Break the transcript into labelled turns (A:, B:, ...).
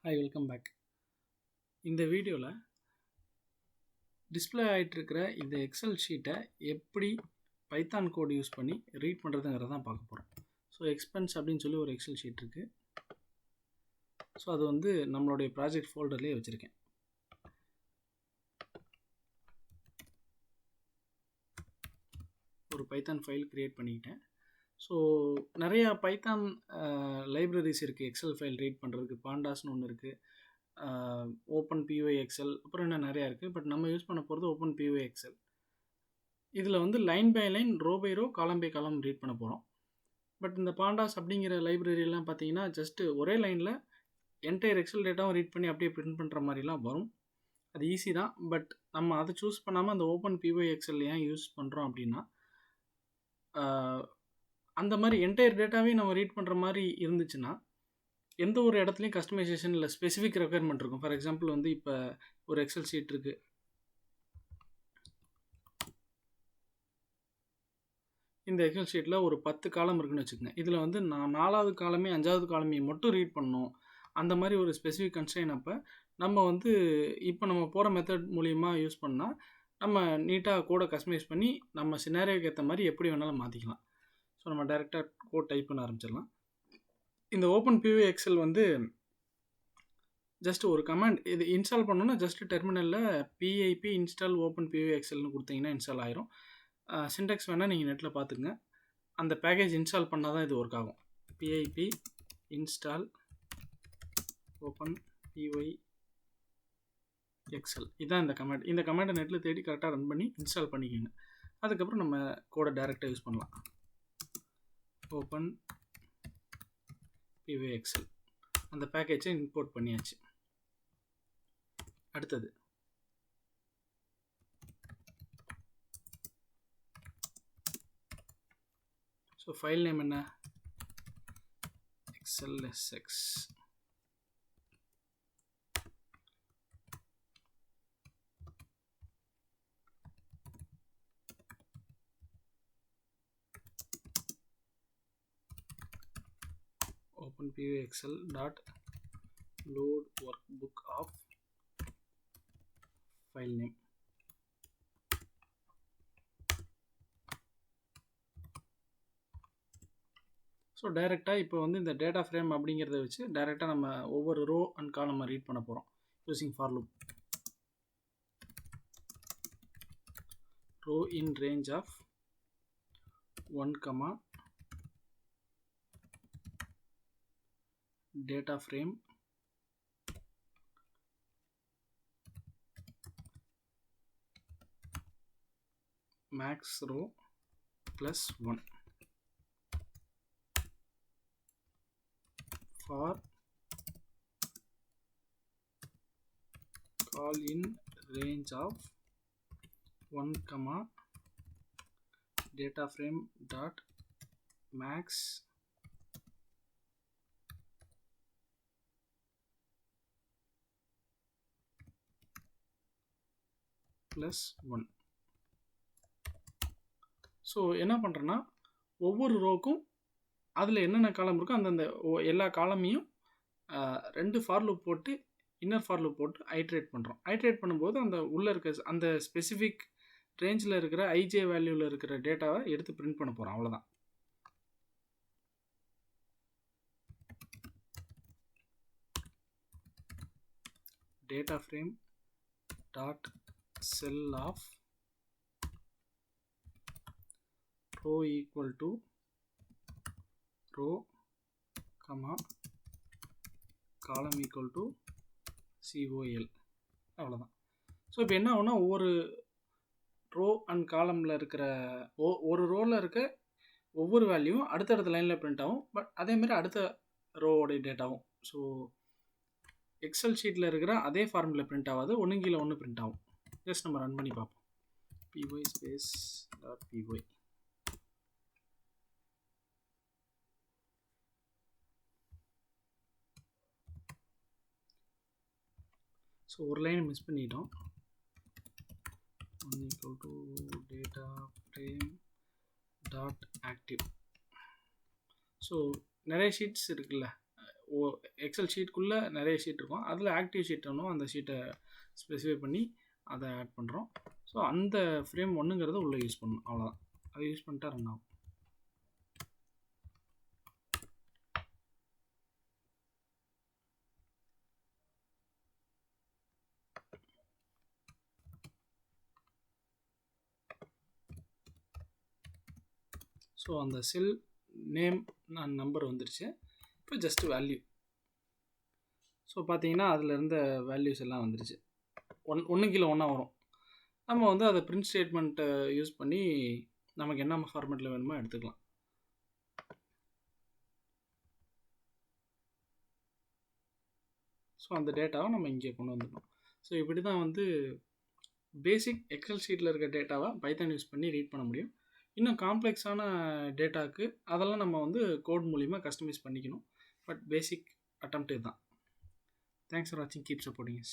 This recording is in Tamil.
A: Hi, welcome back. இந்த வீடியோவில் டிஸ்பிளே ஆகிட்டுருக்கிற இந்த எக்ஸல் ஷீட்டை எப்படி பைத்தான் கோட் யூஸ் பண்ணி ரீட் பண்ணுறதுங்கிறத தான் பார்க்க போகிறோம். ஸோ எக்ஸ்பென்ஸ் அப்படின்னு சொல்லி ஒரு எக்ஸல் ஷீட் இருக்குது. ஸோ அது வந்து நம்மளுடைய ப்ராஜெக்ட் ஃபோல்டர்லேயே வச்சுருக்கேன். ஒரு பைத்தான் ஃபைல் க்ரியேட் பண்ணிக்கிட்டேன். ஸோ நிறையா பைத்தான் லைப்ரரிஸ் இருக்குது எக்ஸல் ஃபைல் ரீட் பண்ணுறதுக்கு. பாண்டாஸ்னு ஒன்று இருக்குது, ஓப்பன் பிஒஐ எக்ஸல், அப்புறம் இன்னும் நிறையா இருக்குது. பட் நம்ம யூஸ் பண்ண போகிறது ஓப்பன் பிஒஐ எக்ஸல். இதில் வந்து line by line, row by row, column by column read பண்ண போகிறோம். பட் இந்த பாண்டாஸ் அப்படிங்கிற லைப்ரரியெல்லாம் பார்த்தீங்கன்னா ஜஸ்ட்டு ஒரே லைனில் என்டையர் எக்ஸல் டேட்டாவும் ரீட் பண்ணி அப்படியே பிரிண்ட் பண்ணுற மாதிரிலாம் வரும். அது ஈஸி தான். பட் நம்ம அதை சூஸ் பண்ணாமல் அந்த ஓப்பன் பிஒஐ எக்ஸல் ஏன் யூஸ் பண்ணுறோம் அப்படின்னா, அந்த மாதிரி என்டையர் டேட்டாவே நம்ம ரீட் பண்ணுற மாதிரி இருந்துச்சுன்னா எந்த ஒரு இடத்துலையும் கஸ்டமைசேஷன் இல்லை, ஸ்பெசிஃபிக் ரெக்குயர்மெண்ட் இருக்கும். ஃபார் எக்ஸாம்பிள் வந்து இப்போ ஒரு எக்ஸல் ஷீட் இருக்குது. இந்த எக்ஸல் ஷீட்டில் ஒரு 10 காலம் இருக்குன்னு வச்சுக்கோங்க. இதில் வந்து நான் 4வது காலமே 5வது காலமே மட்டும் ரீட் பண்ணணும், அந்த மாதிரி ஒரு ஸ்பெசிஃபிக் கன்ஸ்ட்ரெயின் அப்போ நம்ம வந்து இப்போ நம்ம போகிற மெத்தட் மூலிமா யூஸ் பண்ணால் நம்ம நீட்டாக கோடை கஸ்டமைஸ் பண்ணி நம்ம சினாரியோக்கு ஏற்ற மாதிரி எப்படி வேணாலும் மாற்றிக்கலாம். ஸோ நம்ம டைரெக்டாக கோட் டைப் பண்ண ஆரம்பிச்சிடலாம். இந்த ஓப்பன் பிஒஐ எக்ஸல் வந்து ஜஸ்ட் ஒரு கமாண்ட். இது இன்ஸ்டால் பண்ணணுன்னா ஜஸ்ட் டெர்மினலில் பிஐபி இன்ஸ்டால் ஓப்பன் பிஒஐ எக்ஸல்னு கொடுத்தீங்கன்னா இன்ஸ்டால் ஆயிரும். சின்டெக்ஸ் வேணால் நீங்கள் நெட்டில் பார்த்துங்க. அந்த பேக்கேஜ் இன்ஸ்டால் பண்ணால் தான் இது ஒர்க் ஆகும். பிஐபி இன்ஸ்டால் ஓப்பன் பிஒஐ எக்ஸல், இதுதான் இந்த கமாண்ட். இந்த கமாண்டை நெட்டில் தேடி கரெக்டாக ரன் பண்ணி இன்ஸ்டால் பண்ணிக்கோங்க. அதுக்கப்புறம் நம்ம கோடை டைரெக்டாக யூஸ் பண்ணலாம். ஓப்பன் பிஒஐ எக்ஸல், அந்த பேக்கேஜை இம்போர்ட் பண்ணியாச்சு. அடுத்தது ஸோ ஃபைல் நேம் என்ன? Xlsx. open POI excel dot load workbook of file name. So டைரெக்டாக இப்போ வந்து இந்த டேட்டா ஃப்ரேம் அப்படிங்கிறத வச்சு டைரெக்டாக நம்ம ஒவ்வொரு ரோ அண்ட் காலம் ரீட் பண்ண போகிறோம் using for loop. Row in range of 1, data frame max row plus 1 for call in range of 1, data frame dot max plus 1. So என்ன பண்ணுறேன்னா ஒவ்வொரு ரோக்கும் அதில் என்னென்ன காலம் இருக்கோ அந்தந்த எல்லா காலமையும் 2 ஃபார் லூப் போட்டு இன்னர் ஃபார் லூப் போட்டு ஐட்ரேட் பண்ணுறோம். ஐட்ரேட் பண்ணும்போது அந்த உள்ளே இருக்க அந்த ஸ்பெசிஃபிக் ரேஞ்சில் இருக்கிற ஐஜே வேல்யூவில் இருக்கிற டேட்டாவை எடுத்து பிரிண்ட் பண்ண போகிறோம். அவ்வளோதான். Data frame dot cell of row equal to row, column equal to col. அவ்வளோதான். ஸோ இப்போ என்ன ஆகுனா ஒவ்வொரு ரோ அண்ட் காலமில் இருக்கிற ஒரு ரோவில் இருக்க ஒவ்வொரு வேல்யூவும் அடுத்தடுத்த லைனில் பிரிண்ட் ஆகும். பட் அதேமாதிரி அடுத்த ரோவோடைய டேட்டாவும் ஸோ எக்ஸல் ஷீட்டில் இருக்கிற அதே ஃபார்முலா பிரிண்ட் ஆகாது, ஒன்று கீழே ஒன்று பிரிண்ட் ஆகும். ஜஸ்ட் நம்ம ரன் பண்ணி பார்ப்போம். py space dot py. So ஒரு லைன் மிஸ் பண்ணிட்டோம். 1 equal to data frame dot active. So நிறைய ஷீட்ஸ் இருக்குல்ல, எக்ஸல் ஷீட்டுக்குள்ளே நிறைய ஷீட் இருக்கும். அதில் ஆக்டிவ் ஷீட் ஒன்றும் அந்த ஷீட்டை ஸ்பெசிஃபை பண்ணி அதை ஆட் பண்ணுறோம். ஸோ அந்த ஃப்ரேம் 1ங்கிறத உள்ளே யூஸ் பண்ணணும், அவ்வளோதான். அதை யூஸ் பண்ணிட்டா ரன் ஆகும். ஸோ அந்த செல் நேம் நம்பர் வந்துருச்சு. இப்போ ஜஸ்ட் வேல்யூ. ஸோ பார்த்தீங்கன்னா அதில் இருந்த வேல்யூஸ் எல்லாம் வந்துருச்சு. ஒன்று கீழே ஒன்றா வரும். நம்ம வந்து அதை பிரிண்ட் ஸ்டேட்மெண்ட்டை யூஸ் பண்ணி நமக்கு என்ன ஃபார்மேட்டில் வேணுமோ எடுத்துக்கலாம். ஸோ அந்த டேட்டாவை நம்ம இங்கே கொண்டு வந்துடணும். ஸோ இப்படி தான் வந்து பேசிக் எக்ஸல் ஷீட்டில் இருக்க டேட்டாவை பைத்தான் யூஸ் பண்ணி ரீட் பண்ண முடியும். இன்னும் காம்ப்ளெக்ஸான டேட்டாவுக்கு அதெல்லாம் நம்ம வந்து கோட் மூலிமா கஸ்டமைஸ் பண்ணிக்கணும். பட் பேசிக் அட்டெம்ப்ட் இதுதான். தேங்க்ஸ் ஃபார் வாட்சிங். Keep supporting us.